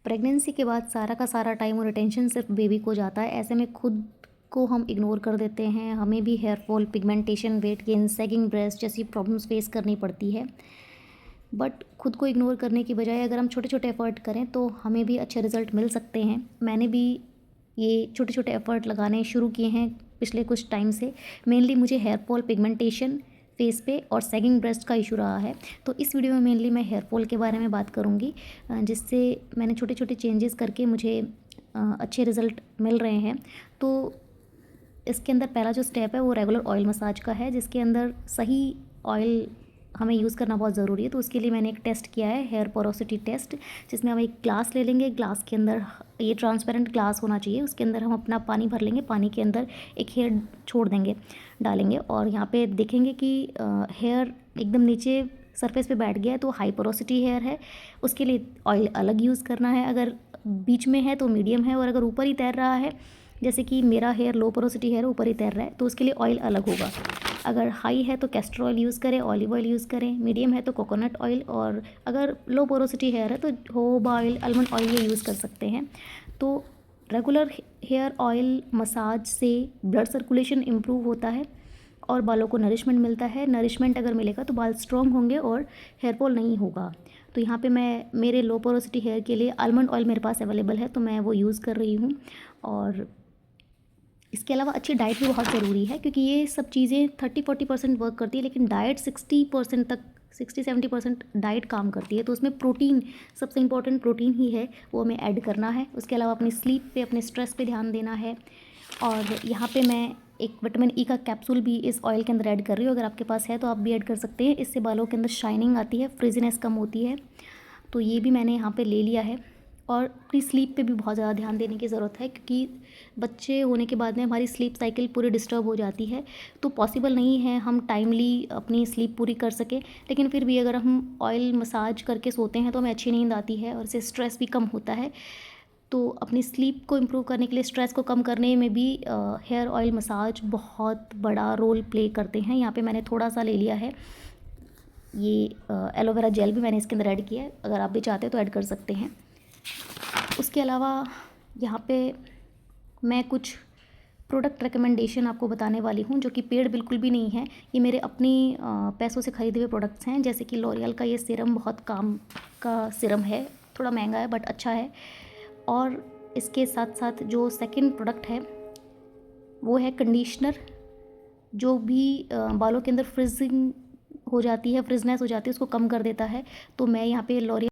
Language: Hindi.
प्रेगनेंसी के बाद सारा का सारा टाइम और अटेंशन सिर्फ बेबी को जाता है। ऐसे में खुद को हम इग्नोर कर देते हैं। हमें भी hair fall, pigmentation, weight gain, sagging breast जैसी प्रॉब्लम्स फेस करनी पड़ती है। बट खुद को इग्नोर करने की बजाय अगर हम छोटे छोटे एफ़र्ट करें तो हमें भी अच्छे रिज़ल्ट मिल सकते हैं। मैंने भी ये छोटे छोटे एफ़र्ट लगाने शुरू किए हैं पिछले कुछ टाइम से। मेनली मुझे हेयर फॉल, पिगमेंटेशन फेस पे और सैगिंग ब्रेस्ट का इशू रहा है। तो इस वीडियो में मेनली मैं हेयर फॉल के बारे में बात करूँगी, जिससे मैंने छोटे छोटे चेंजेस करके मुझे अच्छे रिज़ल्ट मिल रहे हैं। तो इसके अंदर पहला जो स्टेप है वो रेगुलर ऑयल मसाज का है, जिसके अंदर सही ऑयल हमें यूज़ करना बहुत ज़रूरी है। तो उसके लिए मैंने एक टेस्ट किया है, हेयर पोरोसिटी टेस्ट, जिसमें हम एक ग्लास ले लेंगे। ग्लास के अंदर, ये ट्रांसपेरेंट ग्लास होना चाहिए, उसके अंदर हम अपना पानी भर लेंगे। पानी के अंदर एक हेयर छोड़ देंगे, डालेंगे, और यहाँ पे देखेंगे कि हेयर एकदम नीचे सरफेस पे बैठ गया है तो हाई पोरोसिटी हेयर है। उसके लिए ऑयल अलग यूज़ करना है। अगर बीच में है तो मीडियम है, और अगर ऊपर ही तैर रहा है, जैसे कि मेरा हेयर लो पोरोसिटी हेयर ऊपर ही तैर रहा है, तो उसके लिए ऑयल अलग होगा। अगर हाई है तो कैस्टर ऑयल यूज़ करें, ऑलिव ऑयल यूज़ करें। मीडियम है तो कोकोनट ऑयल, और अगर लो पोरोसिटी हेयर है तो जोहोबा ऑयल, आलमंड ऑयल ये यूज़ कर सकते हैं। तो रेगुलर हेयर ऑयल मसाज से ब्लड सर्कुलेशन इम्प्रूव होता है और बालों को नरिशमेंट मिलता है। नरिशमेंट अगर मिलेगा तो बाल स्ट्रॉन्ग होंगे और हेयर फॉल नहीं होगा। तो यहाँ पे मैं मेरे लो पोरोसिटी हेयर के लिए आलमंड ऑयल मेरे पास अवेलेबल है, तो मैं वो यूज़ कर रही हूँ। और इसके अलावा अच्छी डाइट भी बहुत ज़रूरी है, क्योंकि ये सब चीज़ें 30-40% वर्क करती है, लेकिन डाइट 60% तक, 60-70% डाइट काम करती है। तो उसमें प्रोटीन, सबसे इंपॉर्टेंट प्रोटीन ही है, वो हमें ऐड करना है। उसके अलावा अपनी स्लीप पे, अपने स्ट्रेस पे ध्यान देना है। और यहाँ पे मैं एक विटामिन ई का कैप्सूल भी इस ऑयल के अंदर ऐड कर रही हूँ। अगर आपके पास है तो आप भी ऐड कर सकते हैं। इससे बालों के अंदर शाइनिंग आती है, फ्रिजीनेस कम होती है। तो ये भी मैंने यहाँ पे ले लिया है। और अपनी स्लीप पे भी बहुत ज़्यादा ध्यान देने की ज़रूरत है, क्योंकि बच्चे होने के बाद में हमारी स्लीप साइकिल पूरी डिस्टर्ब हो जाती है। तो पॉसिबल नहीं है हम टाइमली अपनी स्लीप पूरी कर सकें, लेकिन फिर भी अगर हम ऑयल मसाज करके सोते हैं तो हमें अच्छी नींद आती है और इससे स्ट्रेस भी कम होता है। तो अपनी स्लीप को इम्प्रूव करने के लिए, स्ट्रेस को कम करने में भी हेयर ऑयल मसाज बहुत बड़ा रोल प्ले करते हैं। यहाँ पे मैंने थोड़ा सा ले लिया है। ये एलोवेरा जेल भी मैंने इसके अंदर ऐड किया है, अगर आप भी चाहते हो तो ऐड कर सकते हैं। उसके अलावा यहाँ पे मैं कुछ प्रोडक्ट रिकमेंडेशन आपको बताने वाली हूँ, जो कि पेड बिल्कुल भी नहीं है। ये मेरे अपनी पैसों से ख़रीदे हुए प्रोडक्ट्स हैं। जैसे कि लॉरियल का ये सीरम बहुत काम का सीरम है, थोड़ा महंगा है बट अच्छा है। और इसके साथ साथ जो सेकंड प्रोडक्ट है वो है कंडीशनर, जो भी बालों के अंदर फ्रिजिंग हो जाती है, फ्रिजनेस हो जाती है, उसको कम कर देता है। तो मैं यहाँ पे लॉरियल